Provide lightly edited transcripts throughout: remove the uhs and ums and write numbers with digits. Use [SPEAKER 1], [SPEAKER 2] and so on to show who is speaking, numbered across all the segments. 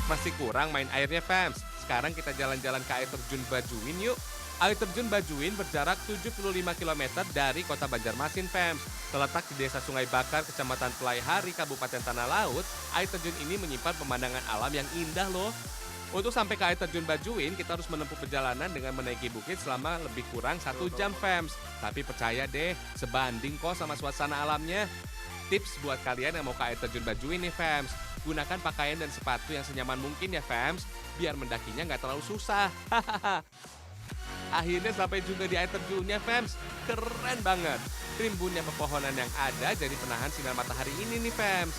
[SPEAKER 1] Masih kurang main airnya, fams? Sekarang kita jalan-jalan ke air terjun Bajuin yuk. Air terjun Bajuin berjarak 75 kilometer dari kota Banjarmasin, fams. Terletak di desa Sungai Bakar, kecamatan Pelaihari, Kabupaten Tanah Laut, air terjun ini menyimpan pemandangan alam yang indah loh. Untuk sampai ke air terjun Bajuin, kita harus menempuh perjalanan dengan menaiki bukit selama lebih kurang 1 jam, fams. Tapi percaya deh, sebanding kok sama suasana alamnya. Tips buat kalian yang mau ke air terjun Bajuin nih, fams. Gunakan pakaian dan sepatu yang senyaman mungkin ya, fams. Biar mendakinya nggak terlalu susah. Akhirnya sampai juga di air terjunnya, fams. Keren banget. Rimbunnya pepohonan yang ada jadi penahan sinar matahari ini nih, fams.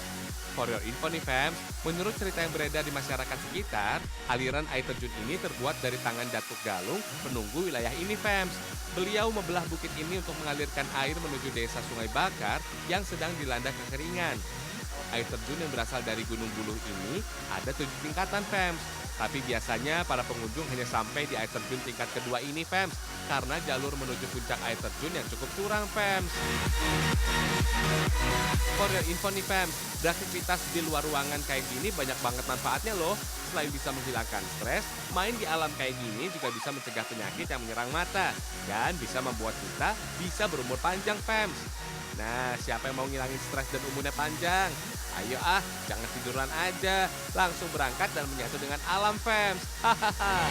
[SPEAKER 1] For your info nih, fams, menurut cerita yang beredar di masyarakat sekitar, aliran air terjun ini terbuat dari tangan Datuk Galung, penunggu wilayah ini, fams. Beliau membelah bukit ini untuk mengalirkan air menuju desa Sungai Bakar yang sedang dilanda kekeringan. Air terjun yang berasal dari Gunung Buluh ini ada 7 tingkatan, fams. Tapi biasanya para pengunjung hanya sampai di air terjun tingkat kedua ini, fams, karena jalur menuju puncak air terjun yang cukup curam, fams. For your info nih, fams, beraktivitas di luar ruangan kayak gini banyak banget manfaatnya loh. Selain bisa menghilangkan stres, main di alam kayak gini juga bisa mencegah penyakit yang menyerang mata. Dan bisa membuat kita bisa berumur panjang, fams. Nah, siapa yang mau ngilangin stres dan umurnya panjang? Ayo jangan tiduran aja. Langsung berangkat dan menyatu dengan alam, fams. Hahaha.